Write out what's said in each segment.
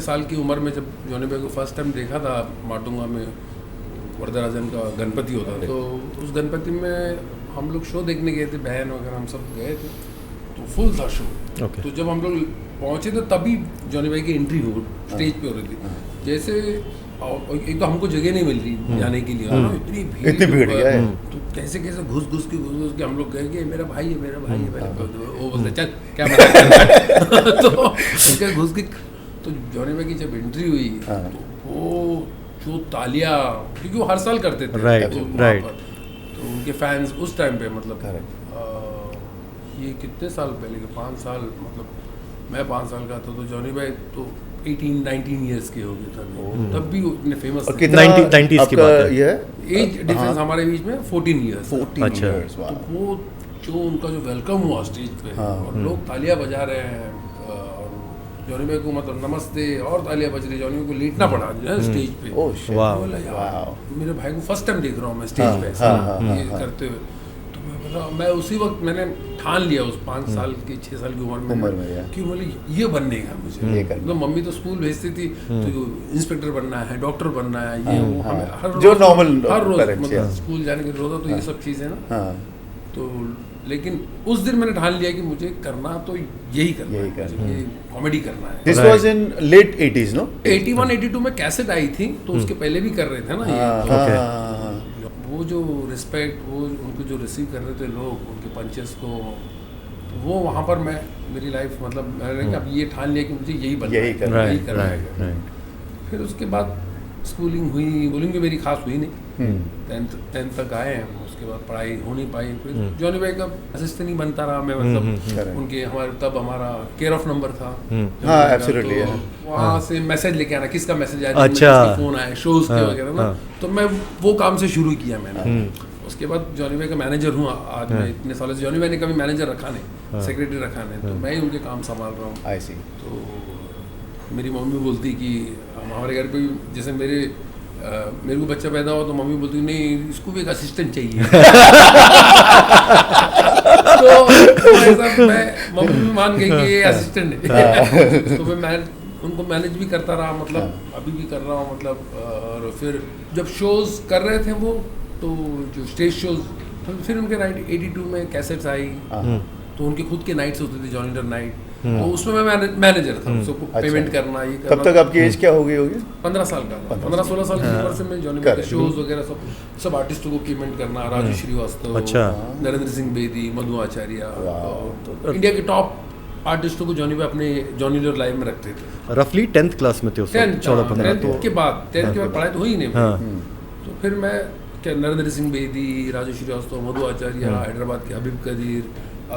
साल की उम्र में जब जॉनी भाई को फर्स्ट टाइम देखा था माटुंगा में, वरदराजन का गणपति होता था, तो उस गणपति में हम लोग शो देखने गए थे, बहन वगैरह हम सब गए थे, तो फुल था शो। तो जब हम लोग पहुंचे थे तभी जॉनी भाई की एंट्री हो स्टेज पे हो रही थी। जैसे एक तो हमको जगह नहीं मिल रही जाने के लिए, इतनी भीड़ है, तो कैसे कैसे घुस के हम लोग गए कि मेरा भाई है, मेरा भाई है, वो बोलते चल क्या मजाक तो उनके घुस के, तो जॉनी भाई की जब एंट्री हुई तो वो जो तालियां, क्योंकि वो हर साल करते थे, राइट, तो उनके फैंस उस टाइम पे मतलब ये कितने साल पहले के 5 साल, मतलब मैं 5 साल का था तो जॉनी भाई तो 18-19 इयर्स के हो गए थे तब भी इतने फेमस थे। 90s की बात है, ये एज डिफरेंस हमारे बीच में 14 इयर्स। अच्छा, तो वो जो उनका जो वेलकम हुआ स्टेज पे और लोग तालियां बजा रहे हैं, जॉनी भाई को मतलब नमस्ते और तालियां बज रही, जॉनी भाई को लेटना पड़ा स्टेज पे। मेरे भाई को फर्स्ट टाइम देख रहा हूँ मैं स्टेज पे ये करते हुए, तो मैं उसी वक्त मैंने ठान लिया उस 5 साल की 6 साल की उम्र में कि बोले ये बनने का मुझे, मतलब मम्मी तो स्कूल भेजती थी तो इंस्पेक्टर बनना है, डॉक्टर बनना है, ये वो हमें हर रोज मतलब स्कूल जाने की जरूरत, तो ये सब चीज़ें ना, तो लेकिन उस दिन मैंने ठान लिया कि मुझे करना तो यही करना है, ये कॉमेडी करना है। This was in late 80s, no? 81-82 में कैसेट आई थी, तो उसके पहले भी कर रहे थे ना ये। वो जो रिस्पेक्ट, वो उनको जो रिसीव कर रहे थे लोग, उनके पंचेस को, तो वो वहाँ पर मैं मेरी लाइफ मतलब मैंने अब ये ठान लिया कि मुझे यही करना है। फिर उसके बाद स्कूलिंग हुई, बोलिंग भी मेरी खास हुई नहीं, 10th तक आए हैं, उसके बाद पढ़ाई हो नहीं पाई। फिर जॉनी भाई का असिस्टेंट ही बनता रहा मैं, मतलब उनके हमारा केयर ऑफ नंबर था, एब्सोल्युटली, वहाँ से मैसेज लेके आना, किसका मैसेज आया, किसका फोन आया, शोज के वगैरह ना, तो मैं वो काम से शुरू किया मैंने। उसके बाद जॉनी भाई का मैनेजर हूँ आज मैं, इतने सालों से जॉनी भाई ने कभी मैनेजर रखा नहीं, सेक्रेटरी रखा नहीं, तो मैं ही उनके काम संभाल रहा हूँ। तो मेरी मम्मी बोलती कि हमारे घर पे जैसे मेरे को बच्चा पैदा हुआ तो मम्मी बोलती नहीं इसको भी एक असिस्टेंट चाहिए तो ऐसा मैं मम्मी भी मान गई कि ये असिस्टेंट है तो मैं उनको मैनेज भी करता रहा, मतलब अभी भी कर रहा हूँ, मतलब और फिर जब शोज कर रहे थे वो, तो जो स्टेज शोज, तो फिर उनके 82 में कैसेट्स आई, तो उनके खुद के नाइट्स होते थे, जॉनी नाइट, तो उसमें मैं मैनेजर था, उसको पेमेंट करना, ये करना। तब तक आपकी एज क्या हो गई होगी? 15 साल का, 15-16 साल की उम्र से मैं जॉनी भाई के शोज वगैरह सब आर्टिस्टों को पेमेंट करना, राजू श्रीवास्तव, नरेंद्र सिंह बेदी, मधु आचार्य, इंडिया के टॉप आर्टिस्टों को जॉनी भाई अपने जॉनी लाइव में रखते थे। रफली 10th क्लास में थे उस वक्त, 14-15 के बाद 10th के बाद पढ़ाई तो हुई नहीं, तो फिर मैं क्या नरेंद्र सिंह बेदी, राजू श्रीवास्तव, मधु आचार्य, हैदराबाद के हबीब कदीर,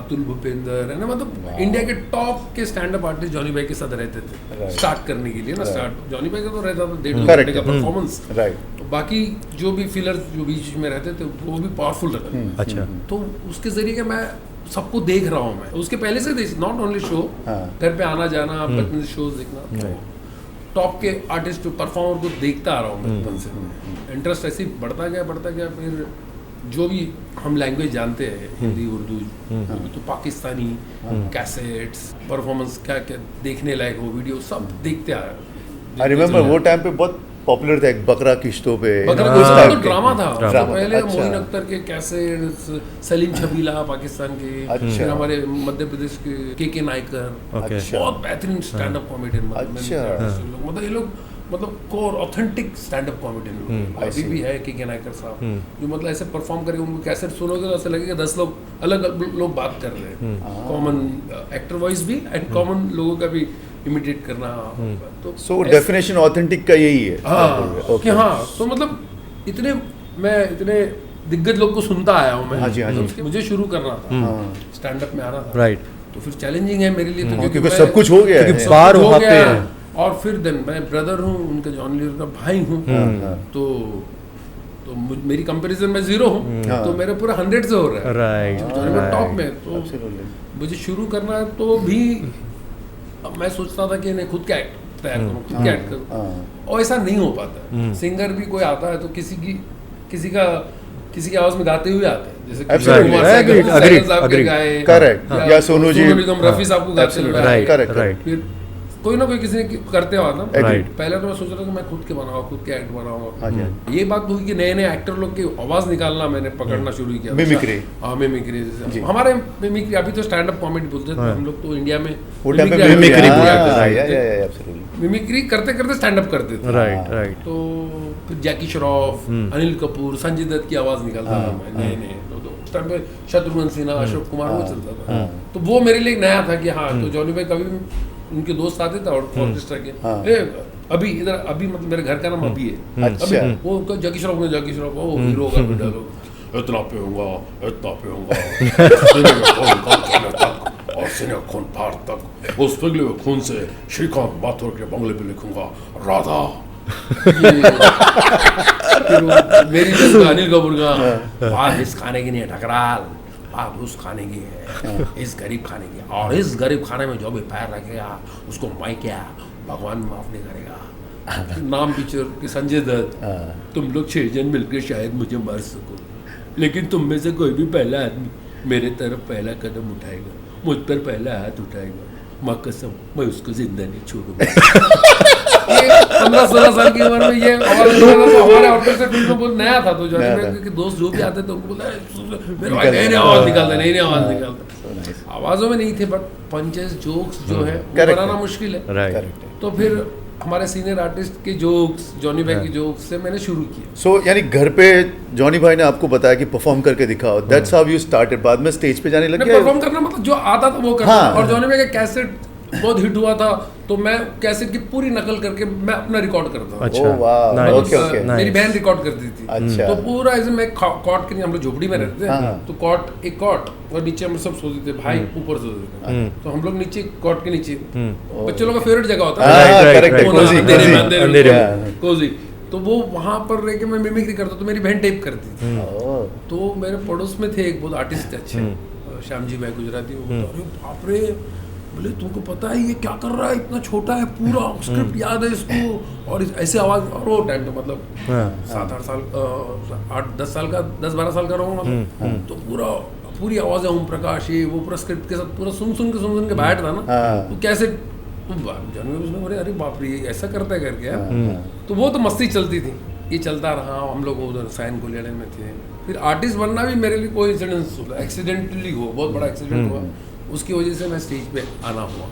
अतुल भूपेंद्र है ना, मतलब इंडिया के टॉप के स्टैंड अप आर्टिस्ट जॉनी भाई के साथ रहते थे स्टार्ट करने के लिए ना। स्टार्ट जॉनी भाई का तो रहता था 1.5 घंटे का परफॉर्मेंस, तो बाकी जो भी फिलर जो बीच में रहते थे वो भी पावरफुल रहते थे। अच्छा, तो उसके जरिए के मैं सबको देख रहा हूँ, मैं उसके पहले से नॉट ओनली शो, घर पे आना जाना, शोज देखना, टॉप के आर्टिस्ट परफॉर्मर को देखता आ रहा हूँ बचपन से। इंटरेस्ट ऐसे ही बढ़ता गया। फिर जो भी हम लैंग्वेज जानते हैं, हिंदी, उर्दू, तो पाकिस्तानी कैसेट्स, परफॉर्मेंस क्या क्या देखने लायक वो वीडियो सब देखते आ रहे। आई रिमेम्बर वो टाइम पे बहुत पॉपुलर था एक बकरा किश्तों पे, तो ड्रामा था पहले, मोइन अख्तर के कैसेट्स, सलीम छबीला पाकिस्तान के, फिर हमारे मध्य प्रदेश के नायकर, बहुत बेहतरीन स्टैंड अप कॉमेडियन, मतलब ये लोग मतलब core authentic stand up comedian अभी भी है के नायकर साहब, जो मतलब ऐसे परफॉर्म करके उनको कैसेट सुनोगे तो ऐसा लगेगा 10 लोग अलग लोग बात कर रहे हैं, कॉमन एक्टर वॉइस भी एंड कॉमन लोगों का भी इमिटेट करना। तो सो डेफिनेशन ऑथेंटिक का यही है। कि तो मतलब इतने दिग्गज लोग को सुनता आया हूँ मैं, मुझे शुरू करना था, स्टैंड अप में आना था, राइट, तो फिर चैलेंजिंग है मेरे लिए, तो क्योंकि सब कुछ हो गया है, बाहर हो गए हैं, और फिर मैं ब्रदर हूँ उनके, जॉनी लीवर का भाई हूँ, तो मेरी कंपैरिजन में 0 हूँ, तो मेरे पूरा 100 से हो रहा है, राइट, टॉप में। तो मुझे शुरू करना है तो भी मैं सोचता था कि नहीं खुद का एक्ट तैयार करूँ, खुद का एक्ट करूँ, और ऐसा नहीं हो पाता। सिंगर भी कोई आता है तो किसी की आवाज में गाते हुए आते हैं, जैसे करेक्ट, या सोनू जी, रफी साहब को गाते हुए, करेक्ट, कोई ना कोई किसी ने करते हुआ था। Right. पहले तो मैं सोच रहा था कि मैं खुद के बनाऊँ, खुद के एक्ट बनाऊँ। हाँ जी। ये बात हुई कि नए नए एक्टर लोग की आवाज निकालना मैंने पकड़ना शुरू किया। मिमिक्री। हाँ, मिमिक्री जी। जैसे हमारे मिमिक्री, अभी तो स्टैंड अप कॉमेडी बोलते थे हम लोग, तो इंडिया में वो टाइम पे मिमिक्री हाँ, बोला हाँ, right. yeah, absolutely. मिमिक्री करते करते स्टैंड अप करते थे। राइट तो फिर जैकी श्रॉफ, अनिल कपूर, संजय दत्त की आवाज निकालता था मैं नए नए। तो उस टाइम पे शत्रुघ्न सिन्हा, अशोक कुमार वो चलता था। तो वो मेरे लिए नया था कि हाँ, तो जॉनी भाई कभी उनके दोस्त आते थे ऑर्केस्ट्रा के, अभी इधर, अभी मतलब मेरे घर का नाम अभी है, अच्छा। अभी वो जैकी श्रॉफ ने, जैकी श्रॉफ वो हीरो का बेटा लोग इतना पीऊंगा और सीने खून फाड़ तक, उस पिघले हुए खून से श्रीकांत माथुर के बंगले पे लिखूंगा राधा। मेरी जो अनिल कपूर का बात इस खाने की नहीं है ठकराल, बात उस खाने की है, इस गरीब खाने की, और इस गरीब खाने में जो भी पैर रखेगा उसको मैं क्या भगवान माफ नहीं करेगा। नाम पिक्चर के संजय दत्त, तुम लोग 6 जन मिलकर शायद मुझे मार सको, लेकिन तुम में से कोई भी पहला आदमी मेरे तरफ पहला कदम उठाएगा, मुझ पर पहला हाथ उठाएगा, माँ कसम मैं उसको जिंदा नहीं छोड़ूंगा। 15-16 साल की उम्र में ये हमारे ऑर्डर से फिल्म में बहुत नया था। तो जो दोस्त जो भी आते थे उनको बोलता मेरे भाई नई आवाज निकालते, नई आवाज निकालते। आवाजों में नहीं थे, बट पंचेस जोक्स जो है वो बनाना मुश्किल है। तो फिर हमारे सीनियर आर्टिस्ट के जोक्स, जॉनी भाई के जोक्स से मैंने शुरू किया। सो यानी घर पे जॉनी भाई ने आपको बताया कि परफॉर्म करके दिखाओ, दैट्स हाउ यू स्टार्टेड। बाद में स्टेज पे जाने लगे? परफॉर्म करना मतलब जो आता था वो करना। और जॉनी भाई का कैसेट बहुत हिट हुआ था, तो मैं कैसेट की पूरी नकल करके मैं अपना रिकॉर्ड करता था। अच्छा, ओके। मेरी बहन रिकॉर्ड करती थी। अच्छा। तो पूरा ऐसे मैं कॉट के, हम लोग झोपड़ी में रहते थे, तो कॉट, एक कॉट और नीचे हम सब सोते थे, भाई ऊपर सोते थे, तो हम लोग नीचे कॉट के नीचे, बच्चे लोगों का फेवरेट जगह होता है कोजी, तो वो वहां पर रह के मैं मिमिक्री करता, तो मेरी बहन टेप करती थी। तो मेरे पड़ोस में थे एक बहुत आर्टिस्ट अच्छे, श्याम जी भाई गुजराती, अरे बाप रे, बोले तुमको पता है ये क्या कर रहा है, इतना छोटा है, पूरा स्क्रिप्ट याद है इसको, और ऐसे आवाज। और वो टाइम तो मतलब 7-8 साल, 8-10 साल का, 10-12 साल का रहूँगा, तो पूरी आवाज है ओम प्रकाश, ये वो पूरा स्क्रिप्ट के साथ पूरा सुन के बैठ था ना, तो कैसे उसने अरे बाप रे ऐसा करता है करके। तो वो तो मस्ती चलती थी, ये चलता रहा। हम लोग उधर साइन कोलियाडे में थे। फिर आर्टिस्ट बनना भी मेरे लिए कोई इंसिडेंस एक्सीडेंटली हुआ, बहुत बड़ा एक्सीडेंट हुआ, उसकी वजह से मैं स्टेज पे आना हुआ।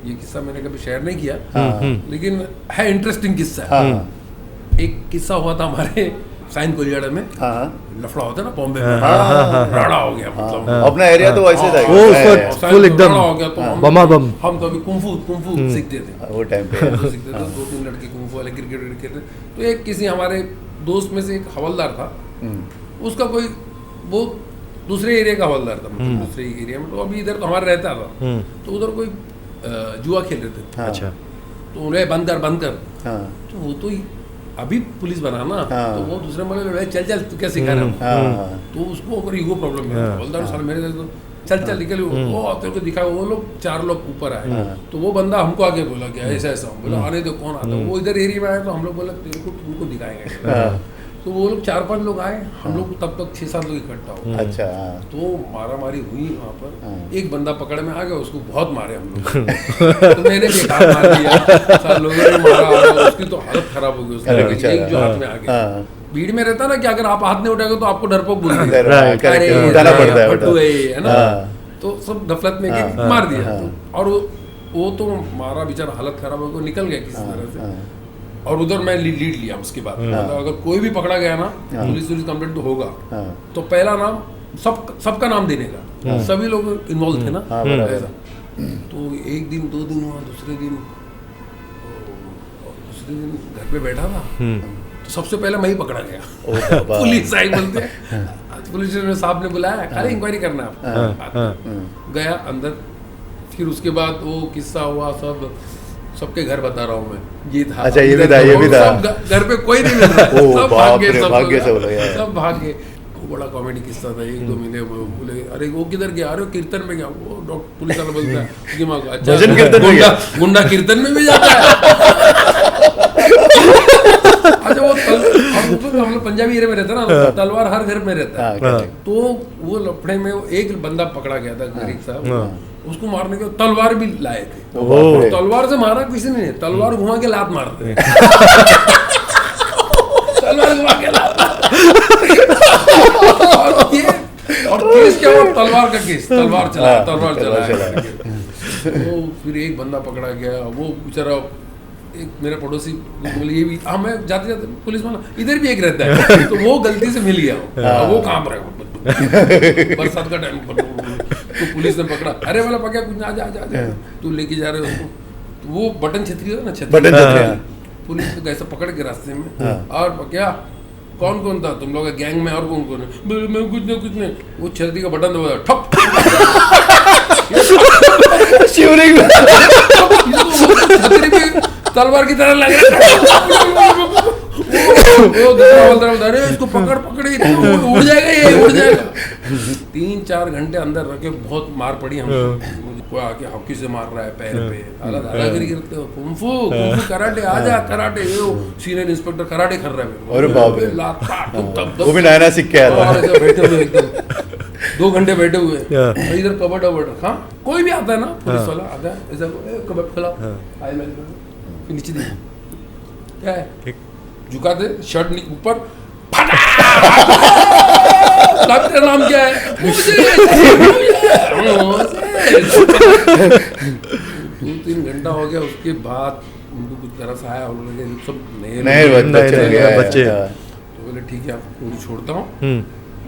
ये किस्सा मैंने कभी शेयर नहीं किया, लेकिन है इंटरेस्टिंग किस्सा। एक किस्सा हुआ था हमारे साइन कोलियाडा में, लफड़ा होता है ना बॉम्बे में, राड़ा हो गया, मतलब अपना एरिया तो वैसे था, फुल एकदम हो गया। तो हम तो अभी कुंफू सीखते थे वो टाइम पे, सीखते थे, 2-3 लड़के कुंफू वाले क्रिकेट खेलते। तो एक किसी हमारे दोस्त में से एक हवलदार था, उसका कोई वो दूसरे एरिया का हवलदार था, मतलब दूसरे एरिया में, तो अभी इधर तो हमारे रहता था, तो उधर कोई जुआ खेल रहे थे। अच्छा। तो उन्हें बंद कर, तो वो तो अभी पुलिस बना ना, तो वो दूसरे बोले चल तू क्या सिखा रहा है, तो उसको अगर ईगो प्रॉब्लम है, हवलदार साल मेरे तो चल निकल, वो तेरे को दिखा, वो लोग 4 लोग ऊपर आए, तो वो बंदा हमको आगे बोला कि ऐसा बोला, आने दो कौन आता, वो इधर एरिया में आया, तो हम लोग बोला तेरे को तुमको दिखाएंगे। तो वो लोग 4-5 लोग आए, हम लोग तब तक 6-7 लोग इकट्ठा हो। अच्छा। तो मारामारी हुई वहाँ पर, एक बंदा पकड़ में आ गया, उसको बहुत मारे हम लोग। तो मैंने भी हाथ मार दिया, सब लोगों ने मारा, उसकी तो हालत खराब हो गई, उसका एक जो हाथ में आ गया। भीड़ में रहता ना कि अगर आप हाथ नहीं उठाएंगे तो आपको डरपोक बोल है ना, तो सब गफलत में मार दिया। और वो तो मारा बेचारा, हालत खराब हो गई, निकल गया किसी तरह से। और उधर मैं लीड लिया उसके बाद, मतलब अगर कोई भी पकड़ा गया ना, पुलिस कंप्लेंट तो होगा, तो पहला नाम सबका नाम देने का, सभी लोग इन्वॉल्व थे ना, ऐसा। तो एक दिन 2 दिन हुआ, दूसरे दिन घर पे बैठा था, तो सबसे पहले मैं ही पकड़ा गया। पुलिस आई, बोलते हैं पुलिस साहब ने बुलाया, खाली इंक्वायरी करना है। गया अंदर, फिर उसके बाद वो किस्सा हुआ, सबके घर बता रहा हूँ मैं, ये था। अच्छा, ये भी था। घर पे कोई नहीं मिल रहा, सब भाग गए, सब भाग गए। बड़ा कॉमेडी किस्सा था। 1-2 महीने बोले अरे वो किधर गया, अरे कीर्तन में गया। वो डॉक्टर पुलिस वाला बोलता है दिमाग, अच्छा गुंडा कीर्तन में भी जाता है। अच्छा वो हम लोग पंजाबी एरिया में रहता है ना, तलवार हर घर में रहता है। तो वो लफड़े में एक बंदा पकड़ा गया था, गरीब साहब, उसको मारने के तलवार भी लाए थे। तलवार से मारा किसी ने, तलवार घुमा के लात मारते तलवार घुमा के लात और केस क्या हुआ, तलवार का केस, तलवार चला। वो फिर एक बंदा पकड़ा गया, वो बेचारा एक मेरा पड़ोसी बोले ये भी मैं जाते जाते पुलिस वाला इधर भी एक रहता है, तो वो गलती से मिल गया, वो कहाँ पर है बरसात का टाइम पर, तो पुलिस ने पकड़ा, अरे वाला पकड़ा कुछ आ जा तू लेके जा रहे हो उसको, तो वो बटन छतरी है ना, छतरी पुलिस ने कैसे पकड़ के रास्ते में, और क्या कौन कौन था तुम लोग गैंग में, और कौन कौन है, मैं कुछ नहीं, वो छतरी का बटन दबा ठप तलवार की तरह लग रहा वो अरे इसको पकड़े उड़ जाएगा, ये उड़ जाएगा। 3-4 घंटे अंदर रखे, बहुत मार पड़ी हमको। कोई आके हॉकी से मार रहा है पैर पे, दादागिरी करते हो, कुंफू कराटे, आजा कराटे, ये सीनियर इंस्पेक्टर कराटे कर रहा है, अरे बाप रे, वो भी नया सीख के आया था, बैठे हुए एकदम 2 घंटे बैठे हुए, इधर कबड्डी हाँ कोई भी आता है ना, पुलिस वाला आता है ऐसा कबड्डी खिलाओ, नीचे दी क्या है, झुका दे शर्ट ऊपर, तेरा नाम क्या है, 2-3 घंटा हो गया, उसके बाद उनको कुछ तरस आया, उन्होंने सब नए बच्चे, तो बोले ठीक है आपको छोड़ता हूँ,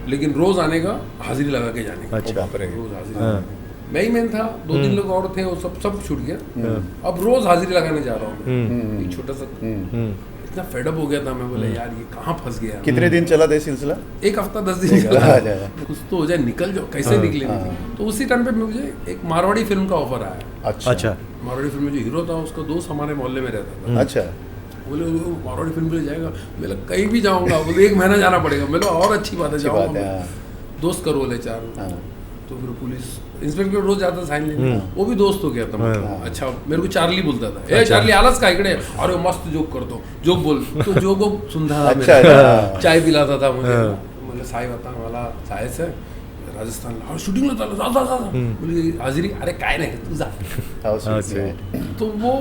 लेकिन रोज आने का, हाजिरी लगा के जाने का। अच्छा, रोज हाजिरी, मैं ही मेन था, 2-3 लोग और थे, वो सब छूट गया। अब रोज हाजिरी लगाने जा रहा हूँ, छोटा सा, इतना फेडअप हो गया था, मैं बोला यार ये कहाँ फंस गया। कितने दिन चला था सिलसिला? 1 हफ्ता 10 दिन चला, कुछ तो हो जाए, निकल जाओ, कैसे निकले। तो उसी टाइम पे मुझे एक मारवाड़ी फिल्म का ऑफर आया। अच्छा, मारवाड़ी फिल्म में जो हीरो था, उसका दोस्त हमारे मोहल्ले में रहता था। अच्छा, बोले मारवाड़ी फिल्म के लिए जाएगा, बोले कहीं भी जाऊँगा, बोले 1 महीना जाना पड़ेगा, बोले और अच्छी बात है जाऊँगा, दोस्त का रोल है 4। तो फिर पुलिस इंस्पेक्टर रोज जाता साइन लेने, वो भी दोस्त हो गया था। अच्छा, मेरे को चार्ली बोलता था, ए चार्ली आलस का इकडे, अरे मस्त जोक करतो, जोक बोल, तो जोक सुनता था, चाय पिलाता था मुझे, बोले साई बता मला जायचं आहे राजस्थानला, और शूटिंगला चाललं, जा बोले हाजिरी, अरे काय नाही तू जा। तो वो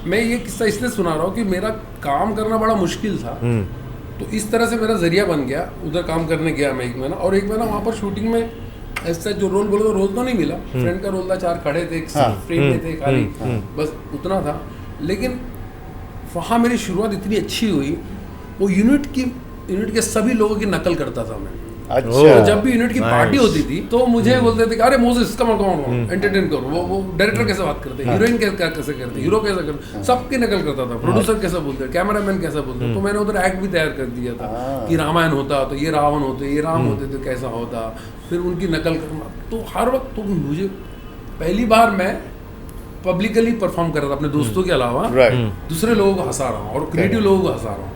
मैं ये किस्सा इसलिए सुना रहा हूँ कि मेरा काम करना बड़ा मुश्किल था, तो इस तरह से मेरा जरिया बन गया, उधर काम करने गया मैं 1 महीना, और 1 महीना वहाँ पर शूटिंग में ऐसा जो रोल बोलो, रोल तो नहीं मिला, फ्रेंड का रोल था, 4 खड़े थे, फ्रेम में थे खाली, बस उतना था। लेकिन वहाँ मेरी शुरुआत इतनी अच्छी हुई, वो यूनिट के सभी लोगों की नकल करता था मैं। अच्छा, जब भी यूनिट की पार्टी होती थी तो मुझे बोलते थे कि अरे मोसेस कम एंटरटेन करो, वो डायरेक्टर कैसे बात करते हैं, हीरोइन कैसे करते, हीरो कैसे करते, सबकी नकल करता था, प्रोड्यूसर कैसे बोलते हैं, कैमरामैन कैसे बोलते हैं। तो मैंने उधर एक्ट भी तैयार कर दिया था कि रामायण होता तो ये रावण होते, ये राम होते तो कैसा होता, फिर उनकी नकल करना। तो हर वक्त तो मुझे पहली बार मैं पब्लिकली परफॉर्म कर रहा था अपने दोस्तों के अलावा, दूसरे लोगों को हंसा रहा हूँ और क्रिएटिव लोगों को हंसा रहा हूँ।